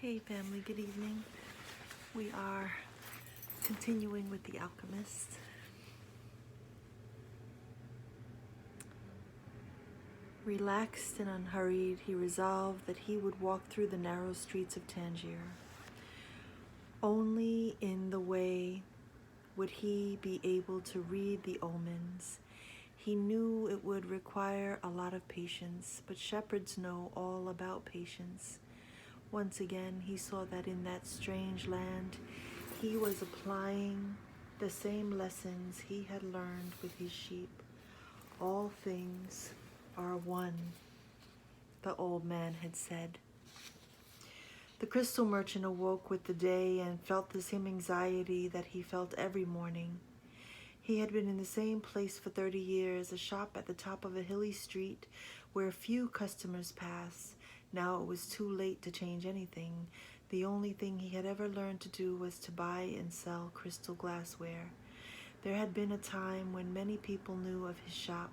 Hey family, good evening. We are continuing with The Alchemist. Relaxed and unhurried, he resolved that he would walk through the narrow streets of Tangier. Only in the way would he be able to read the omens. He knew it would require a lot of patience, but shepherds know all about patience. Once again, he saw that in that strange land, he was applying the same lessons he had learned with his sheep. All things are one, the old man had said. The crystal merchant awoke with the day and felt the same anxiety that he felt every morning. He had been in the same place for 30 years, a shop at the top of a hilly street where few customers passed. Now it was too late to change anything. The only thing he had ever learned to do was to buy and sell crystal glassware. There had been a time when many people knew of his shop: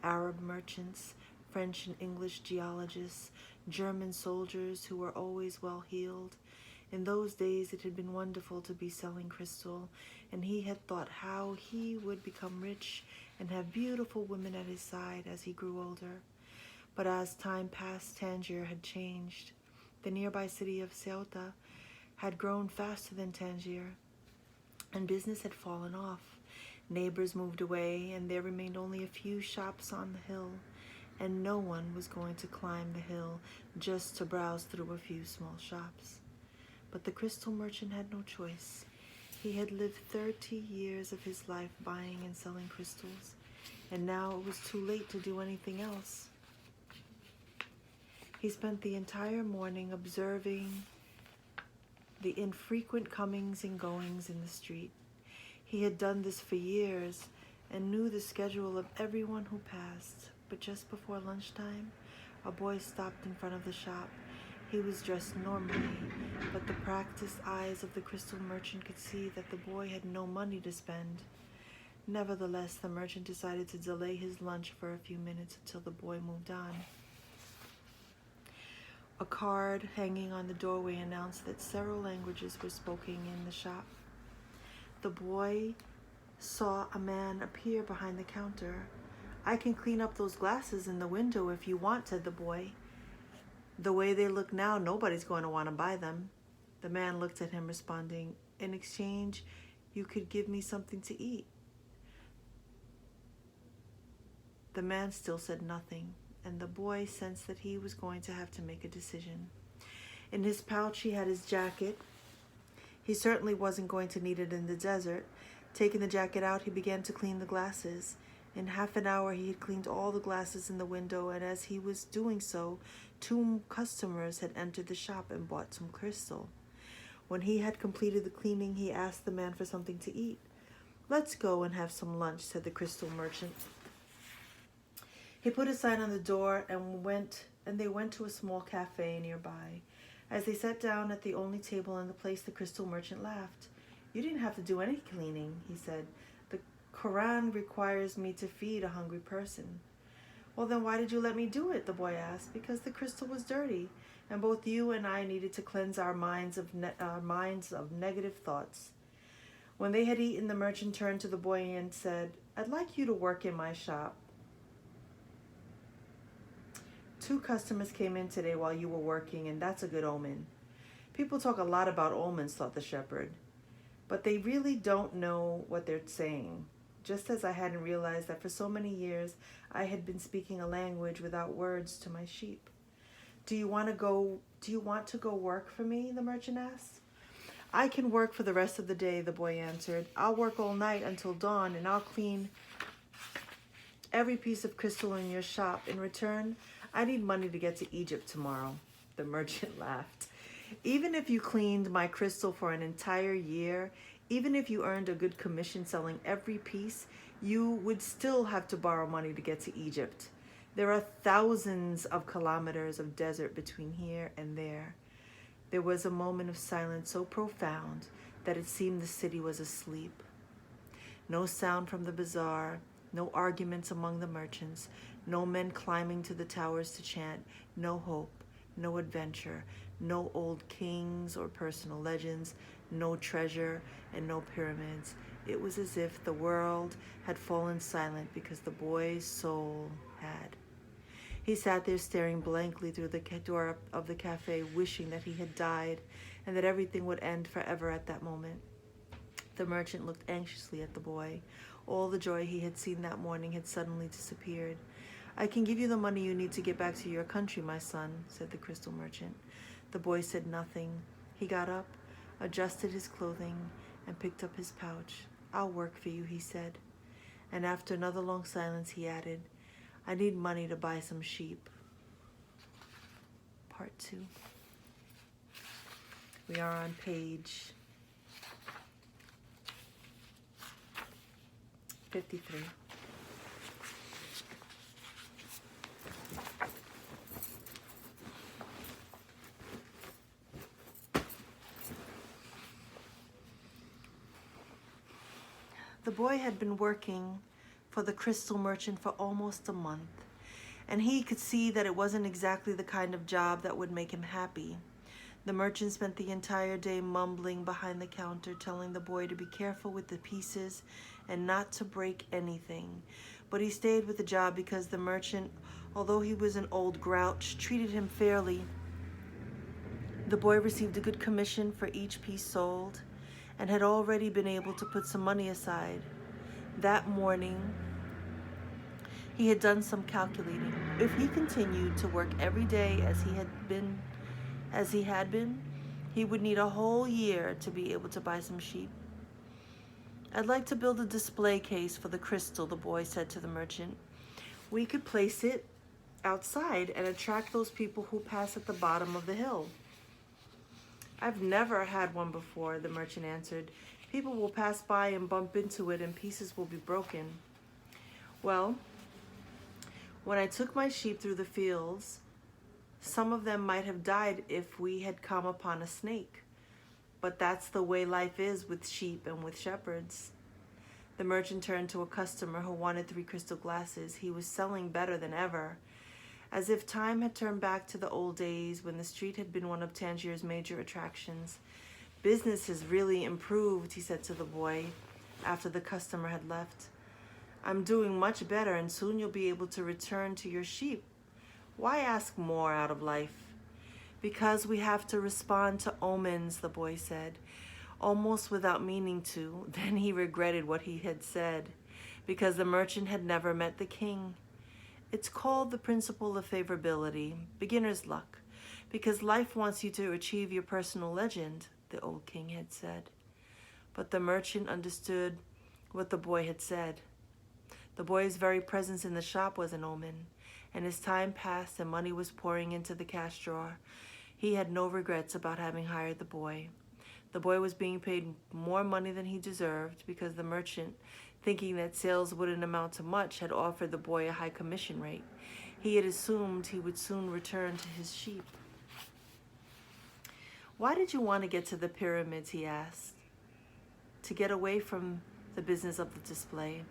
Arab merchants, French and English geologists, German soldiers who were always well-heeled. In those days it had been wonderful to be selling crystal, and he had thought how he would become rich and have beautiful women at his side as he grew older. But as time passed, Tangier had changed. The nearby city of Ceuta had grown faster than Tangier, and business had fallen off. Neighbors moved away, and there remained only a few shops on the hill, and no one was going to climb the hill just to browse through a few small shops. But the crystal merchant had no choice. He had lived 30 years of his life buying and selling crystals, and now it was too late to do anything else. He spent the entire morning observing the infrequent comings and goings in the street. He had done this for years and knew the schedule of everyone who passed. But just before lunchtime, a boy stopped in front of the shop. He was dressed normally, but the practiced eyes of the crystal merchant could see that the boy had no money to spend. Nevertheless, the merchant decided to delay his lunch for a few minutes until the boy moved on. A card hanging on the doorway announced that several languages were spoken in the shop. The boy saw a man appear behind the counter. "I can clean up those glasses in the window if you want," said the boy. "The way they look now, nobody's going to want to buy them." The man looked at him, responding, "In exchange, you could give me something to eat." The man still said nothing, and the boy sensed that he was going to have to make a decision. In his pouch, he had his jacket. He certainly wasn't going to need it in the desert. Taking the jacket out, he began to clean the glasses. In half an hour, he had cleaned all the glasses in the window, and as he was doing so, 2 customers had entered the shop and bought some crystal. When he had completed the cleaning, he asked the man for something to eat. "Let's go and have some lunch," said the crystal merchant. He put a sign on the door and they went to a small cafe nearby. As they sat down at the only table in the place, the crystal merchant laughed. "You didn't have to do any cleaning," he said. "The Quran requires me to feed a hungry person." "Well, then why did you let me do it?" the boy asked. "Because the crystal was dirty, and both you and I needed to cleanse our minds of negative thoughts." When they had eaten, the merchant turned to the boy and said, "I'd like you to work in my shop. 2 customers came in today while you were working, and that's a good omen." "People talk a lot about omens," thought the shepherd, "but they really don't know what they're saying." Just as I hadn't realized that for so many years I had been speaking a language without words to my sheep. Do you want to go work for me?" the merchant asked. "I can work for the rest of the day," the boy answered. "I'll work all night until dawn, and I'll clean every piece of crystal in your shop. In return, I need money to get to Egypt tomorrow." The merchant laughed. "Even if you cleaned my crystal for an entire year, even if you earned a good commission selling every piece, you would still have to borrow money to get to Egypt. There are thousands of kilometers of desert between here and there." There was a moment of silence so profound that it seemed the city was asleep. No sound from the bazaar, no arguments among the merchants, no men climbing to the towers to chant, no hope, no adventure, no old kings or personal legends, no treasure, and no pyramids. It was as if the world had fallen silent because the boy's soul had. He sat there staring blankly through the door of the cafe, wishing that he had died and that everything would end forever at that moment. The merchant looked anxiously at the boy. All the joy he had seen that morning had suddenly disappeared. "I can give you the money you need to get back to your country, my son," said the crystal merchant. The boy said nothing. He got up, adjusted his clothing, and picked up his pouch. "I'll work for you," he said. And after another long silence, he added, "I need money to buy some sheep." Part 2. We are on page 53. The boy had been working for the crystal merchant for almost a month, and he could see that it wasn't exactly the kind of job that would make him happy. The merchant spent the entire day mumbling behind the counter, telling the boy to be careful with the pieces and not to break anything. But he stayed with the job because the merchant, although he was an old grouch, treated him fairly. The boy received a good commission for each piece sold and had already been able to put some money aside. That morning, he had done some calculating. If he continued to work every day as he had been, he would need a whole year to be able to buy some sheep. "I'd like to build a display case for the crystal," the boy said to the merchant. "We could place it outside and attract those people who pass at the bottom of the hill." "I've never had one before," the merchant answered. "People will pass by and bump into it and pieces will be broken." "Well, when I took my sheep through the fields, some of them might have died if we had come upon a snake. But that's the way life is with sheep and with shepherds." The merchant turned to a customer who wanted 3 crystal glasses. He was selling better than ever. As if time had turned back to the old days when the street had been one of Tangier's major attractions. "Business has really improved," he said to the boy after the customer had left. "I'm doing much better, and soon you'll be able to return to your sheep. Why ask more out of life?" "Because we have to respond to omens," the boy said, almost without meaning to. Then he regretted what he had said, because the merchant had never met the king. "It's called the principle of favorability, beginner's luck, because life wants you to achieve your personal legend," the old king had said. But the merchant understood what the boy had said. The boy's very presence in the shop was an omen, and as time passed and money was pouring into the cash drawer, he had no regrets about having hired the boy. The boy was being paid more money than he deserved because the merchant, thinking that sales wouldn't amount to much, had offered the boy a high commission rate. He had assumed he would soon return to his sheep. "Why did you want to get to the pyramids?" he asked. "To get away from the business of the display."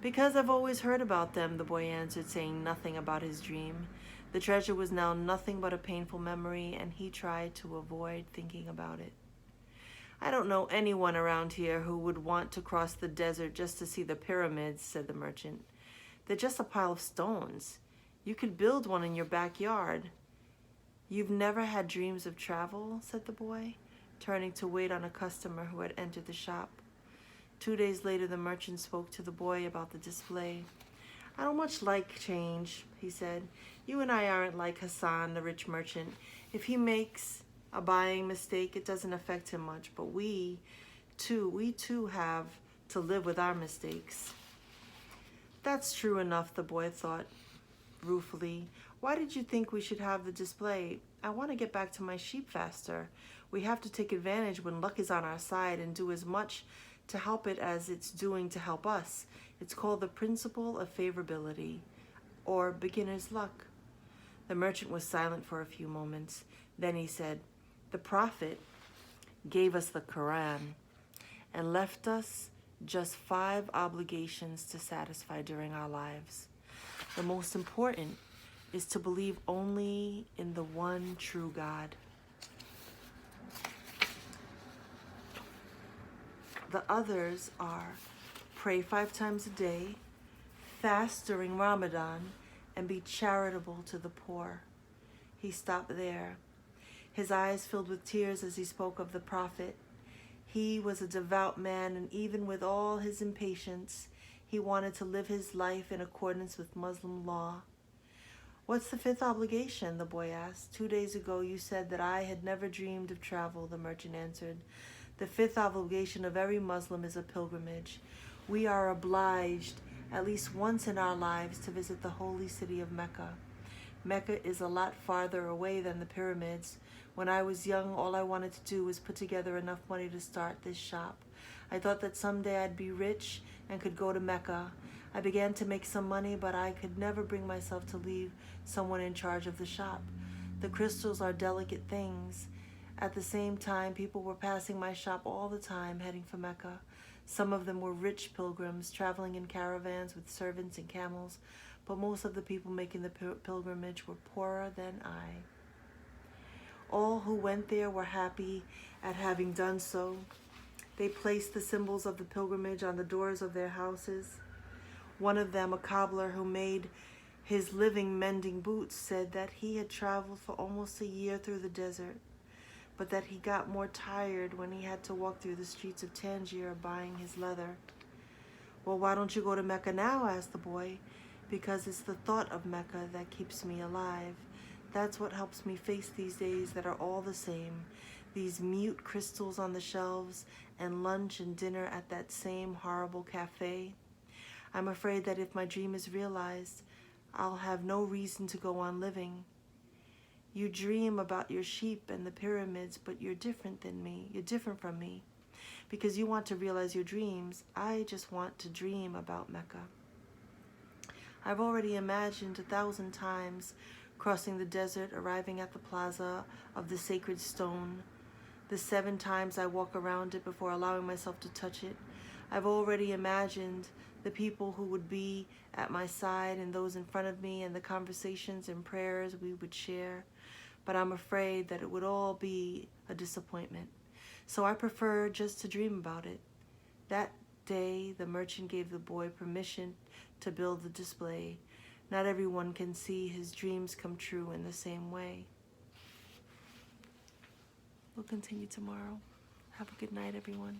"Because I've always heard about them," the boy answered, saying nothing about his dream. The treasure was now nothing but a painful memory, and he tried to avoid thinking about it. "I don't know anyone around here who would want to cross the desert just to see the pyramids," said the merchant. "They're just a pile of stones. You could build one in your backyard." "You've never had dreams of travel?" said the boy, turning to wait on a customer who had entered the shop. 2 days later, the merchant spoke to the boy about the display. "I don't much like change," he said. "You and I aren't like Hassan, the rich merchant. If he makes a buying mistake, it doesn't affect him much, but we too have to live with our mistakes." "That's true enough," the boy thought ruefully. "Why did you think we should have the display?" "I want to get back to my sheep faster. We have to take advantage when luck is on our side and do as much to help it as it's doing to help us. It's called the principle of favorability, or beginner's luck." The merchant was silent for a few moments. Then he said, "The Prophet gave us the Quran and left us just 5 obligations to satisfy during our lives. The most important is to believe only in the one true God. The others are pray 5 times a day, fast during Ramadan, and be charitable to the poor. He stopped there. His eyes filled with tears as he spoke of the Prophet. He was a devout man, and even with all his impatience, he wanted to live his life in accordance with Muslim law. What's the 5th obligation? The boy asked. 2 days ago you said that I had never dreamed of travel, the merchant answered. The 5th obligation of every Muslim is a pilgrimage. We are obliged at least once in our lives to visit the holy city of Mecca. Mecca is a lot farther away than the pyramids. When I was young, all I wanted to do was put together enough money to start this shop. I thought that someday I'd be rich and could go to Mecca. I began to make some money, but I could never bring myself to leave someone in charge of the shop. The crystals are delicate things. At the same time, people were passing my shop all the time, heading for Mecca. Some of them were rich pilgrims, traveling in caravans with servants and camels, but most of the people making the pilgrimage were poorer than I. All who went there were happy at having done so. They placed the symbols of the pilgrimage on the doors of their houses. One of them, a cobbler who made his living mending boots, said that he had traveled for almost a year through the desert, but that he got more tired when he had to walk through the streets of Tangier buying his leather. Well, why don't you go to Mecca now? Asked the boy. Because it's the thought of Mecca that keeps me alive. That's what helps me face these days that are all the same. These mute crystals on the shelves and lunch and dinner at that same horrible cafe. I'm afraid that if my dream is realized, I'll have no reason to go on living. You dream about your sheep and the pyramids, but you're different than me. You're different from me. Because you want to realize your dreams, I just want to dream about Mecca. I've already imagined 1,000 times crossing the desert, arriving at the plaza of the sacred stone. The 7 times I walk around it before allowing myself to touch it. I've already imagined the people who would be at my side and those in front of me and the conversations and prayers we would share. But I'm afraid that it would all be a disappointment. So I prefer just to dream about it. That day, the merchant gave the boy permission to build the display. Not everyone can see his dreams come true in the same way. We'll continue tomorrow. Have a good night, everyone.